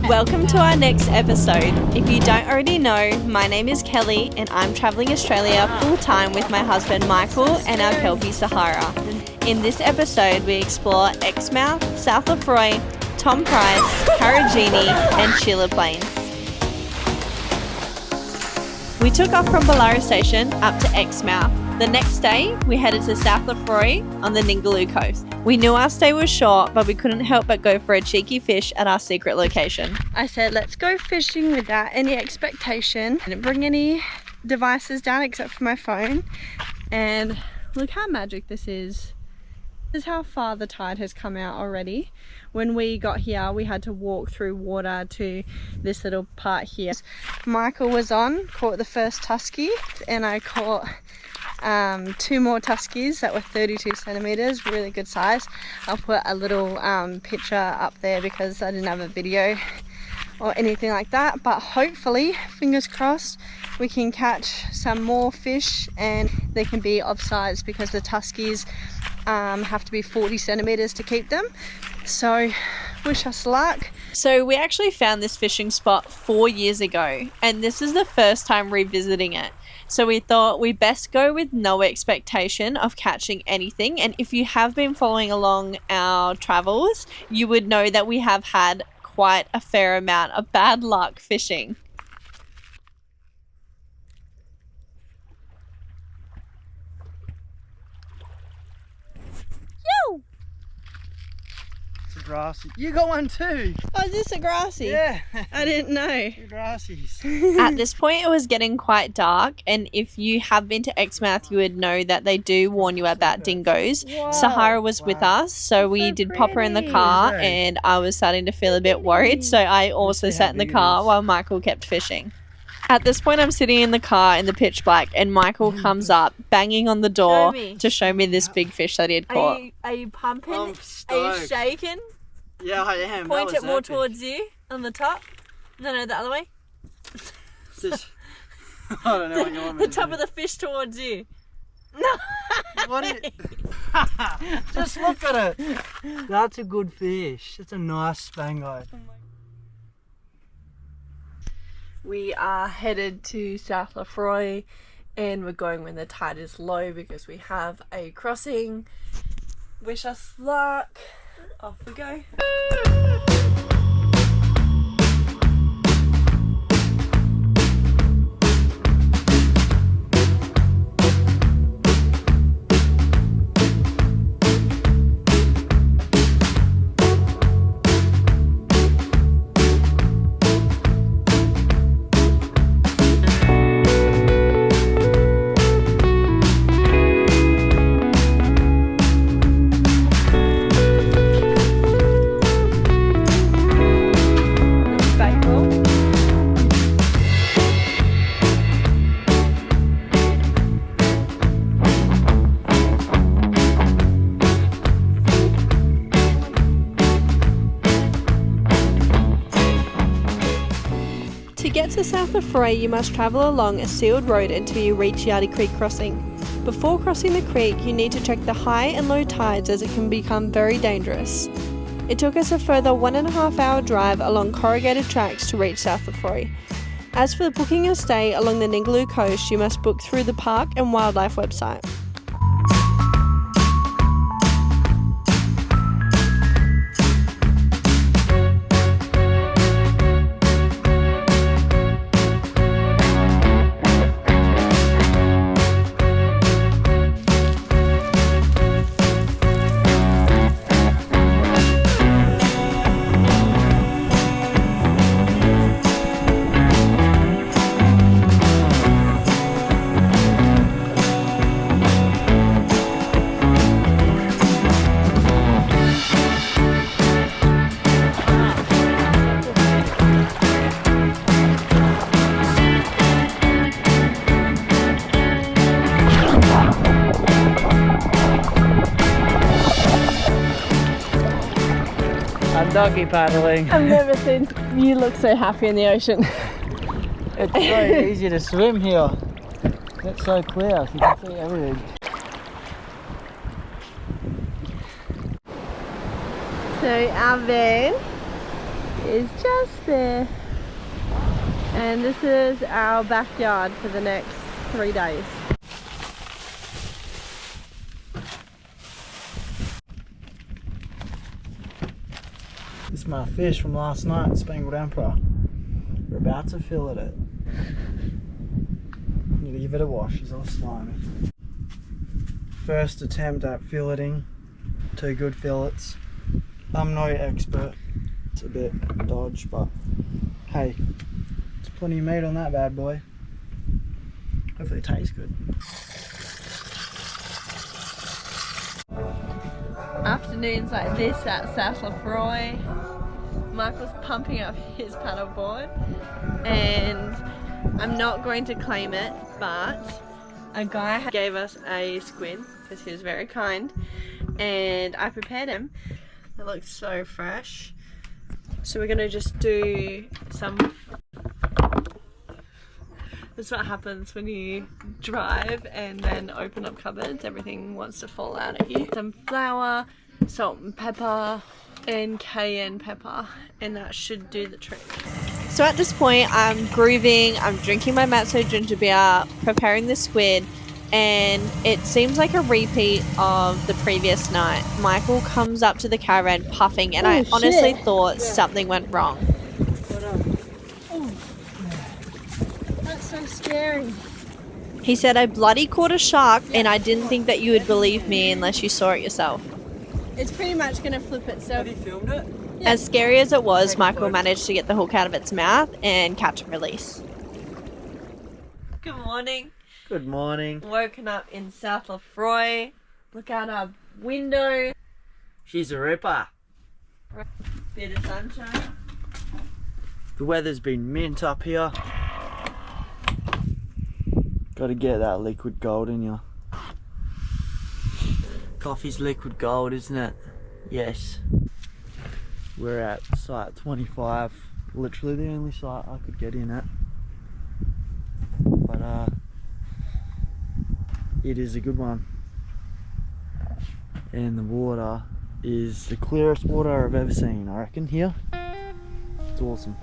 Welcome to our next episode. If you don't already know, my name is Kelly and I'm travelling Australia full time with my husband Michael and our Kelpie Sahara. In this episode we explore Exmouth, South Lefroy, Tom Price, Karijini and Sheila Plains. We took off from Bullara station up to Exmouth. The next day, we headed to South Lefroy on the Ningaloo coast. We knew our stay was short, but we couldn't help but go for a cheeky fish at our secret location. I said, let's go fishing without any expectation. I didn't bring any devices down except for my phone. And look how magic this is. This is how far the tide has come out already. When we got here, we had to walk through water to this little part here. Michael was on, caught the first tusky, and I caught two more tuskies that were 32 centimeters, really good size. I'll put a little picture up there because I didn't have a video or anything like that, but hopefully, fingers crossed, we can catch some more fish and they can be of size because the tuskies have to be 40 centimeters to keep them. So wish us luck. So we actually found this fishing spot 4 years ago and this is the first time revisiting it. So we thought we best go with no expectation of catching anything. And if you have been following along our travels, you would know that we have had quite a fair amount of bad luck fishing. Yo! It's a grassy. You got one too! Oh, is this a grassy? Yeah! I didn't know. Two grassies. At this point it was getting quite dark, and if you have been to Exmouth you would know that they do warn you about dingoes. Whoa. Sahara was with us, so we did pop her in the car and I was starting to feel a bit worried, so I also sat in the car while Michael kept fishing. At this point I'm sitting in the car in the pitch black and Michael comes up banging on the door to show me this big fish that he had caught. Are you pumping? I'm Are you stoked. shaking? Yeah, I am. Point That it was more epic. towards you on the top. No, the other way. Just, I don't know what you want me The to top do. of the fish towards you. No. What it? Just look at it. That's a good fish. It's a nice spango. We are headed to South Lefroy and we're going when the tide is low because we have a crossing. Wish us luck. Off we go. To get to South Lefroy, you must travel along a sealed road until you reach Yardie Creek crossing. Before crossing the creek, you need to check the high and low tides as it can become very dangerous. It took us a further 1.5 hour drive along corrugated tracks to reach South Lefroy. As for booking your stay along the Ningaloo coast, you must book through the Park and Wildlife website. Doggy paddling. I've never seen you look so happy in the ocean. It's so easy to swim here. It's so clear, you can see everything. So our van is just there. And this is our backyard for the next 3 days. This is my fish from last night, Spangled Emperor. We're about to fillet it. Need to give it a wash, it's all slimy. First attempt at filleting, 2 good fillets. I'm no expert, it's a bit dodge, but hey, there's plenty of meat on that bad boy. Hopefully it tastes good. Afternoons like this at South Lefroy, Michael's pumping up his paddleboard, and I'm not going to claim it, but a guy gave us a squid because he was very kind, and I prepared him. It looks so fresh. So we're gonna just do some. That's what happens when you drive and then open up cupboards. Everything wants to fall out at you. Some flour, salt and pepper, and cayenne pepper, and that should do the trick. So at this point, I'm grooving, I'm drinking my matzo ginger beer, preparing the squid, and it seems like a repeat of the previous night. Michael comes up to the caravan puffing, and I honestly thought something went wrong. That's so scary. He said, I bloody caught a shark, and I didn't think that you would believe me unless you saw it yourself. It's pretty much going to flip itself. Have you filmed it? Yeah. As scary as it was, Michael managed to get the hook out of its mouth and catch and release. Good morning. Good morning. Woken up in South Lefroy. Look out our window. She's a ripper. Bit of sunshine. The weather's been mint up here. Got to get that liquid gold in you. Coffee's liquid gold, isn't it? Yes. We're at site 25. Literally the only site I could get in at. But it is a good one. And the water is the clearest water I've ever seen, I reckon, here. It's awesome.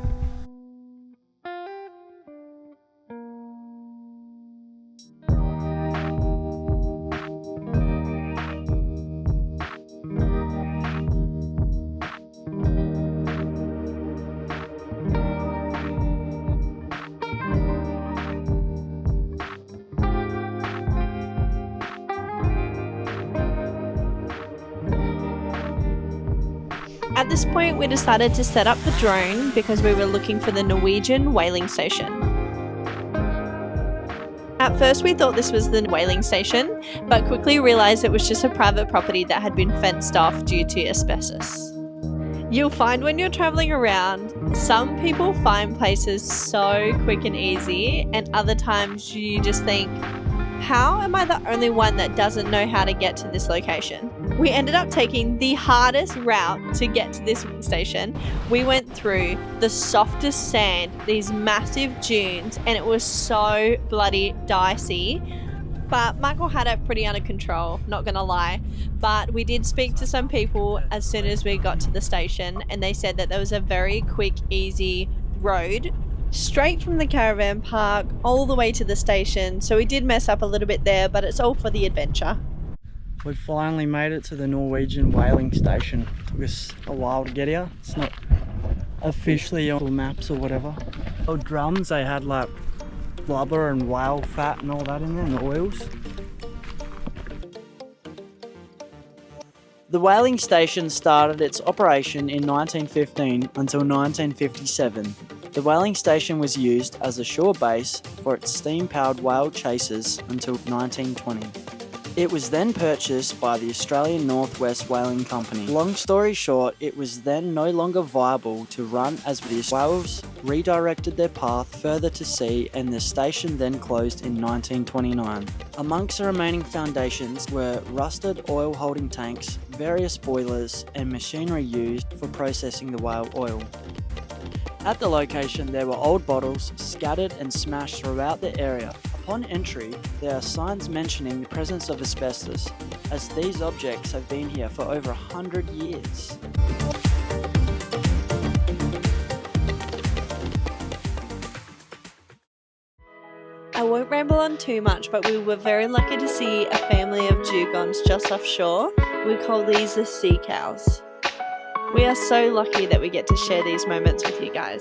At this point, we decided to set up the drone because we were looking for the Norwegian whaling station. At first, we thought this was the whaling station, but quickly realised it was just a private property that had been fenced off due to asbestos. You'll find when you're travelling around, some people find places so quick and easy, and other times you just think, how am I the only one that doesn't know how to get to this location? We ended up taking the hardest route to get to this station. We went through the softest sand, these massive dunes, and it was so bloody dicey. But Michael had it pretty under control, not gonna lie. But we did speak to some people as soon as we got to the station, and they said that there was a very quick, easy road straight from the caravan park all the way to the station. So we did mess up a little bit there, but it's all for the adventure. We finally made it to the Norwegian whaling station. Took us a while to get here. It's not officially on the maps or whatever. Old drums, they had like blubber and whale fat and all that in there, and the oils. The whaling station started its operation in 1915 until 1957. The whaling station was used as a shore base for its steam-powered whale chasers until 1920. It was then purchased by the Australian Northwest Whaling Company. Long story short, it was then no longer viable to run as the whales redirected their path further to sea, and the station then closed in 1929. Amongst the remaining foundations were rusted oil holding tanks, various boilers, and machinery used for processing the whale oil. At the location, there were old bottles scattered and smashed throughout the area. Upon entry, there are signs mentioning the presence of asbestos, as these objects have been here for over 100 years. I won't ramble on too much, but we were very lucky to see a family of dugongs just offshore. We call these the sea cows. We are so lucky that we get to share these moments with you guys.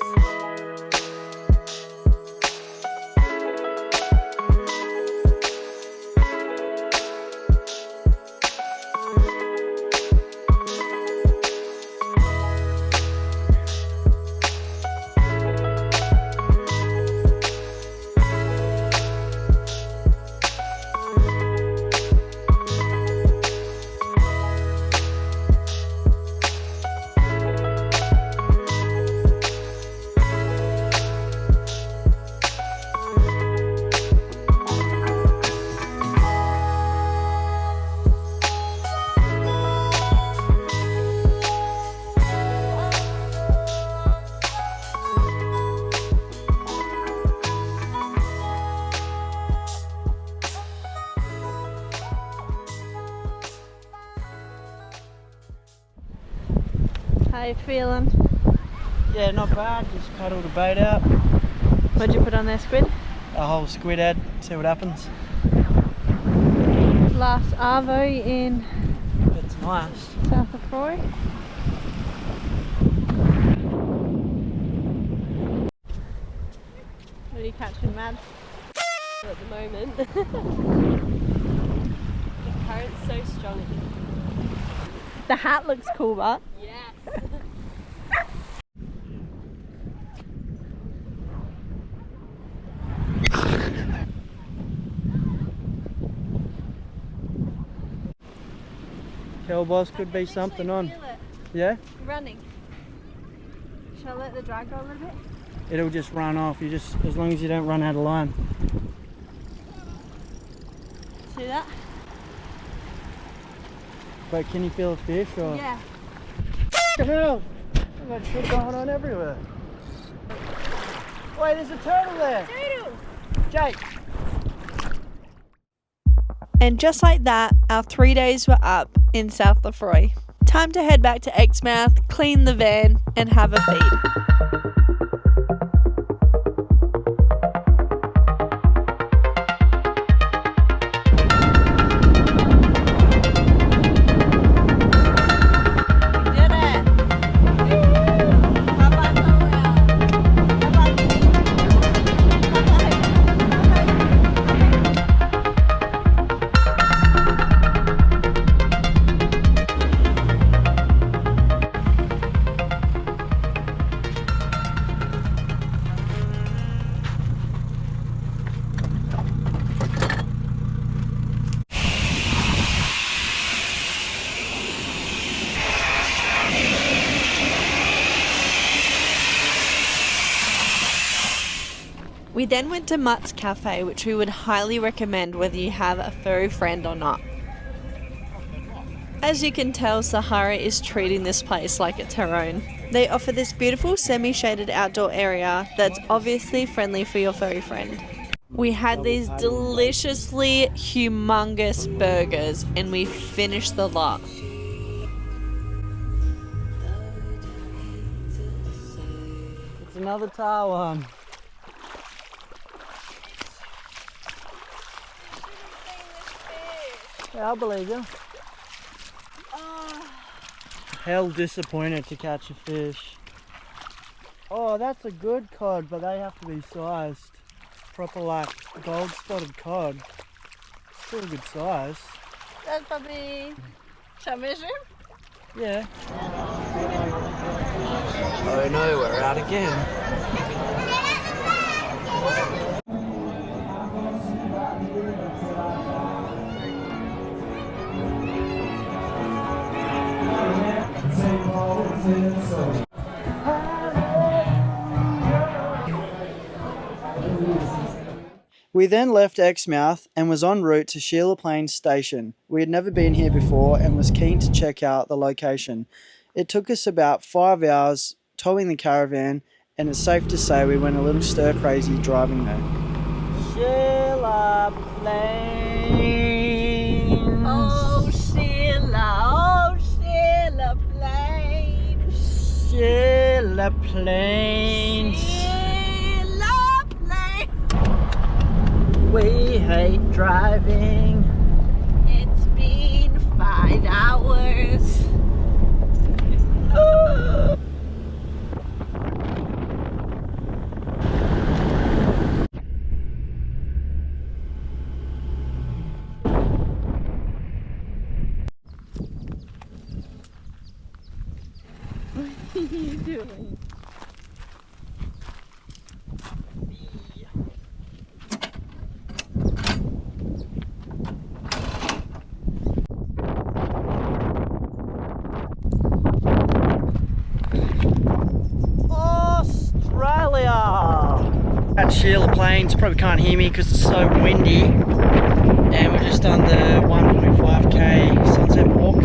How you feeling? Yeah, not bad. Just paddled the bait out. What'd you put on there, squid? A whole squid head. See what happens. Last arvo in It's nice. South Lefroy. What are you catching, Mads? At the moment. The current's so strong. The hat looks cool, but Yes. Kel boss could be something on. Feel it. Yeah? Running. Shall I let the drag go a little bit? It'll just run off. You just, as long as you don't run out of line. See that? But can you feel a fish or? Yeah. What the hell? I've got shit going on everywhere. Wait, there's a turtle there. Turtle! Jake. And just like that, our 3 days were up in South Lefroy. Time to head back to Exmouth, clean the van, and have a feed. We then went to Mutt's Cafe, which we would highly recommend whether you have a furry friend or not. As you can tell, Sahara is treating this place like it's her own. They offer this beautiful semi-shaded outdoor area that's obviously friendly for your furry friend. We had these deliciously humongous burgers and we finished the lot. It's another tar one. Yeah, I believe you. Hell disappointed to catch a fish. Oh, that's a good cod, but they have to be sized. Proper like gold spotted cod. Still a good size. That's probably... Shall I measure him? Yeah. Oh no, we're out again. We then left Exmouth and was en route to Sheila Plains station. We had never been here before and was keen to check out the location. It took us about 5 hours towing the caravan, and it's safe to say we went a little stir crazy driving there. Sheila Plains. Oh, Sheila Plains. Sheila Plains. Sheila Plains. hate driving. It's been 5 hours. What are you doing? Australia! At Sheila Plains, probably can't hear me because it's so windy. And we're just on the 1.5k sunset walk,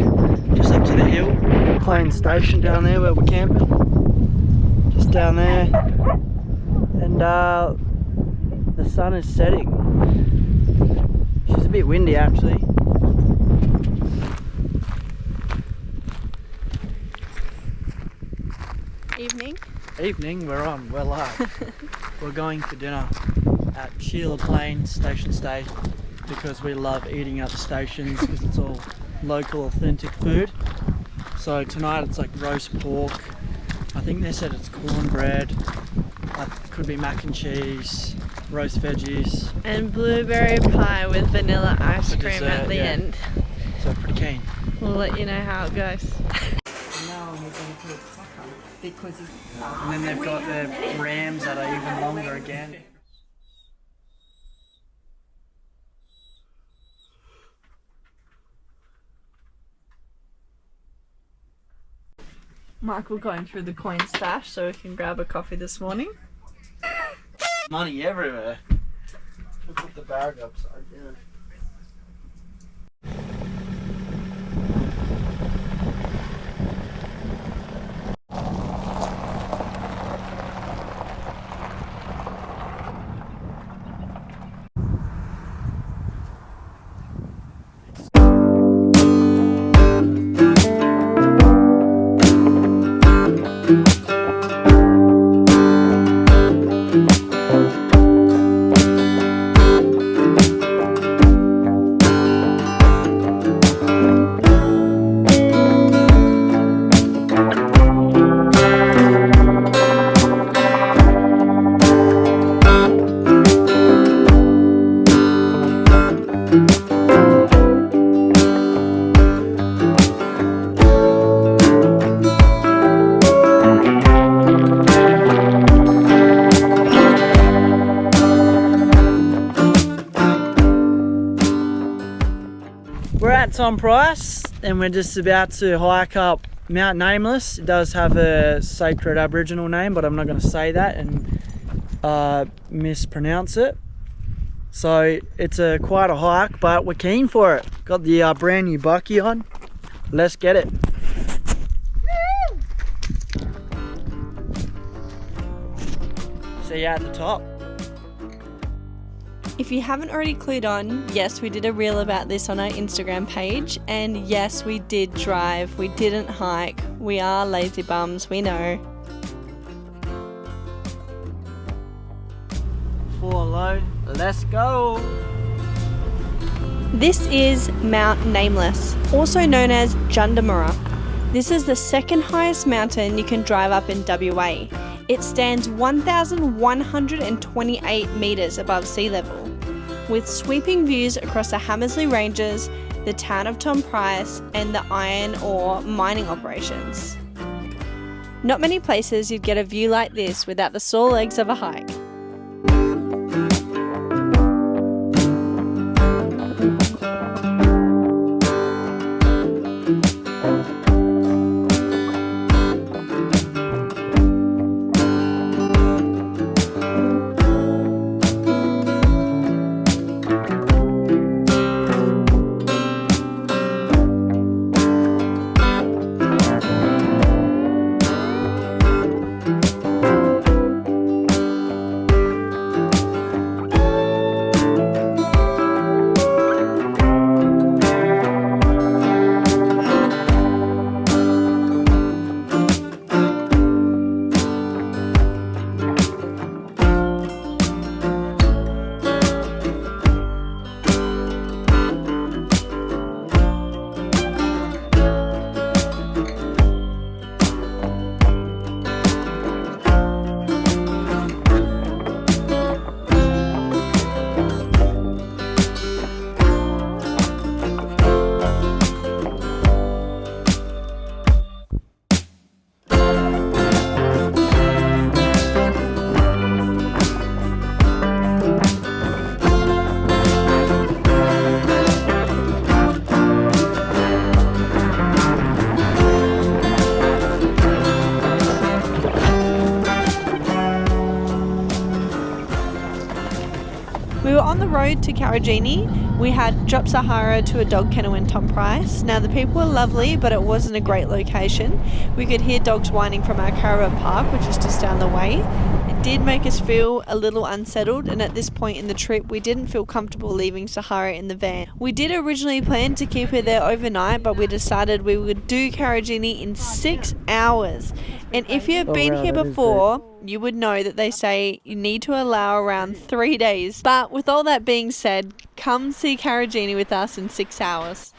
just up to the hill. Plains Station down there where we're camping. Just down there. And the sun is setting. She's a bit windy actually. Evening, we're live. We're going for dinner at Sheila Plains Station Stay because we love eating at the stations because it's all local authentic food. So tonight it's like roast pork. I think they said it's cornbread. Could be mac and cheese, roast veggies. And blueberry pie with vanilla ice For cream dessert, at the yeah. end. So pretty keen. We'll let you know how it goes. And then they've got their rams that are even longer again. Michael going through the coin stash so we can grab a coffee this morning. Money everywhere. We'll put the bag upside down. We're at Tom Price and we're just about to hike up Mount Nameless. It does have a sacred Aboriginal name, but I'm not going to say that and mispronounce it. So it's quite a hike, but we're keen for it. Got the brand new bucky on. Let's get it. See you at the top. If you haven't already clued on, yes, we did a reel about this on our Instagram page, and yes, we did drive, we didn't hike, we are lazy bums, we know. Full and low, let's go. This is Mount Nameless, also known as Jundamurra. This is the second highest mountain you can drive up in WA. It stands 1,128 metres above sea level, with sweeping views across the Hamersley Ranges, the town of Tom Price, and the iron ore mining operations. Not many places you'd get a view like this without the sore legs of a hike. were on the road to Karijini. We had dropped Sahara to a dog kennel in Tom Price. Now the people were lovely, but it wasn't a great location. We could hear dogs whining from our caravan park, which is just down the way. It did make us feel a little unsettled, and at this point in the trip we didn't feel comfortable leaving Sahara in the van. We did originally plan to keep her there overnight, but we decided we would do Karijini in 6 hours. And if you have been here before, you would know that they say you need to allow around 3 days. But with all that being said, come see Karijini with us in 6 hours.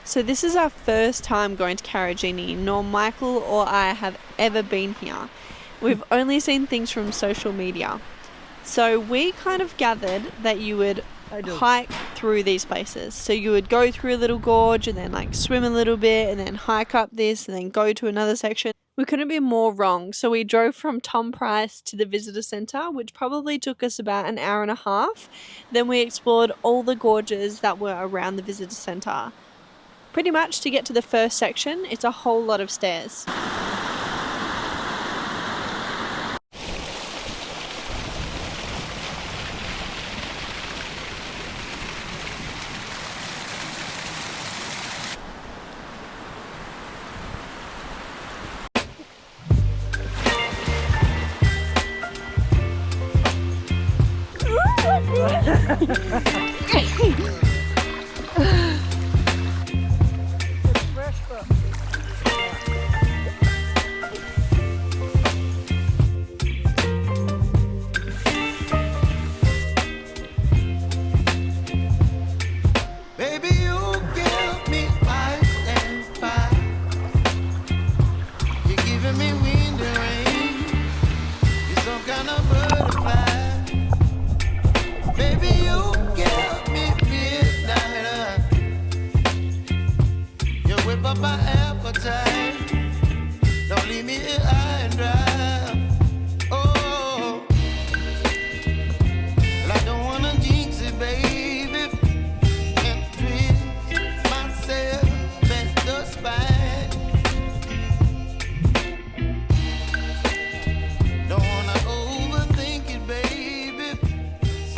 So this is our first time going to Karijini. Nor Michael or I have ever been here. We've only seen things from social media. So we kind of gathered that you would hike through these places. So you would go through a little gorge and then like swim a little bit and then hike up this and then go to another section. We couldn't be more wrong. So we drove from Tom Price to the visitor centre, which probably took us about an hour and a half. Then we explored all the gorges that were around the visitor centre. Pretty much to get to the first section, it's a whole lot of stairs.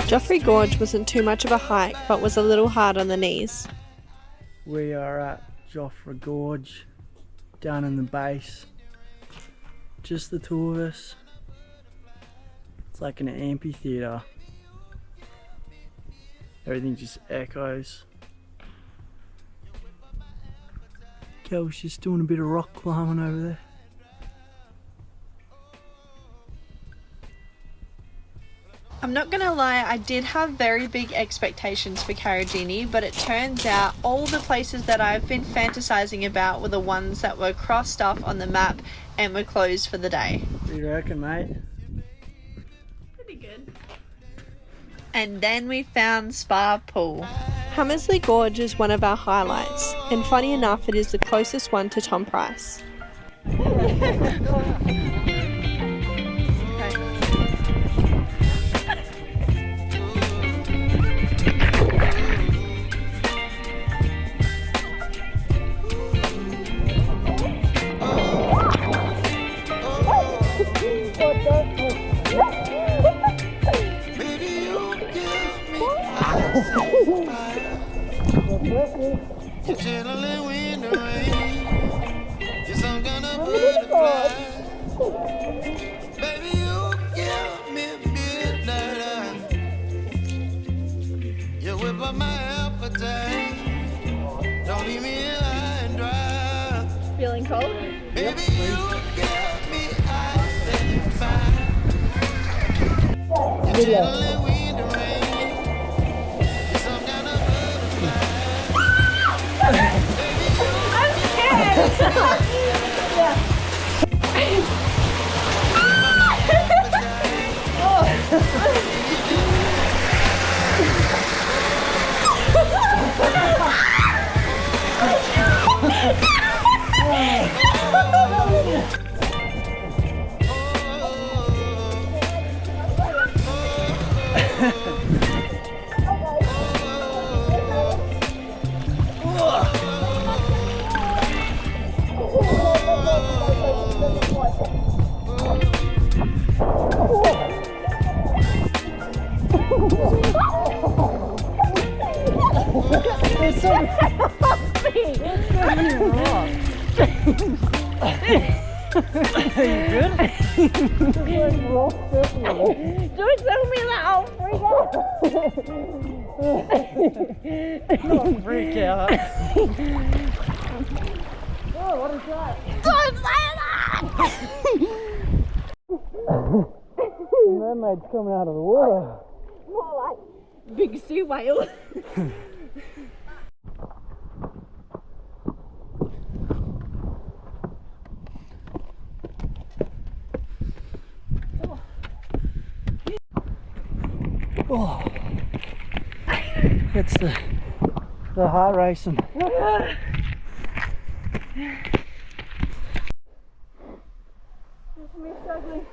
Joffrey Gorge wasn't too much of a hike, but was a little hard on the knees. We are at Joffrey Gorge, down in the base. Just the two of us. It's like an amphitheatre. Everything just echoes. Kel's just doing a bit of rock climbing over there. I'm not gonna lie, I did have very big expectations for Karijini, but it turns out all the places that I've been fantasizing about were the ones that were crossed off on the map and were closed for the day. What do you reckon, mate? Pretty good. And then we found Spa Pool. Hammersley Gorge is one of our highlights, and funny enough, it is the closest one to Tom Price. You're chilling in the rain. You're some kind of butterfly. Baby, you give me midnight. You whip up my appetite. Don't leave me high and dry. Feeling cold? Baby, you give me ice and fire. You're chilling in the rain. You're some kind of butterfly. There's so many rocks. Are you good? Don't tell me that, I'll freak out. Don't freak out. Oh, what is that? Don't say that! The mermaid's coming out of the water. More like big sea whale. Oh, it's the heart racing. Me struggling.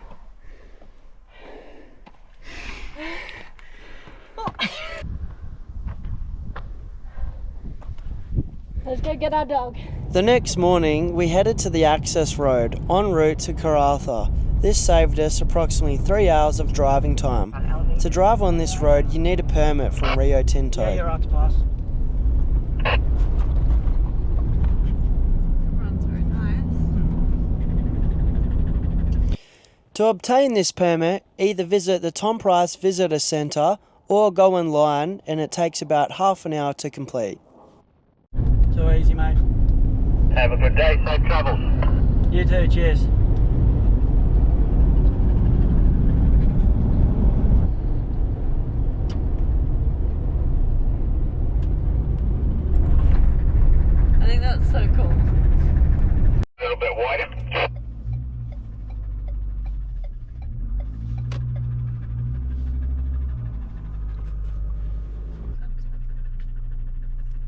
Let's go get our dog. The next morning, we headed to the access road en route to Karratha. This saved us approximately 3 hours of driving time. To drive on this road, you need a permit from Rio Tinto. Yeah, you're right to pass. Runs very nice. To obtain this permit, either visit the Tom Price Visitor Centre or go online, and it takes about half an hour to complete. Too easy, mate. Have a good day, safe travels. You too, cheers. I think that's so cool. A little bit wider.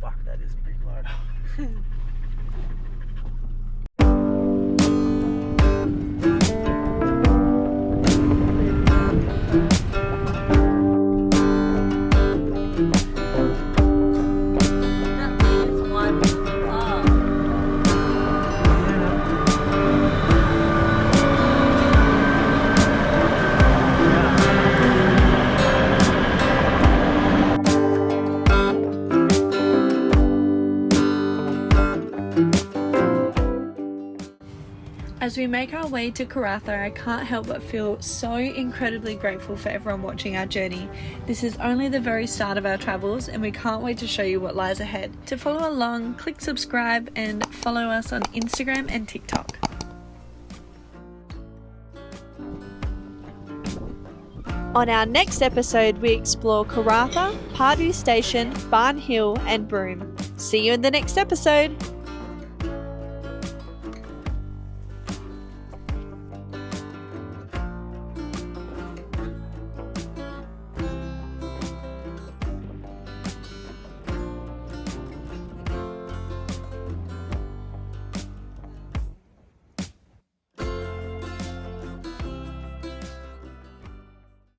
Fuck, that is a big load. That thing is one car. As we make our way to Karratha, I can't help but feel so incredibly grateful for everyone watching our journey. This is only the very start of our travels, and we can't wait to show you what lies ahead. To follow along, click subscribe and follow us on Instagram and TikTok. On our next episode, we explore Karratha, Pardue Station, Barn Hill and Broome. See you in the next episode.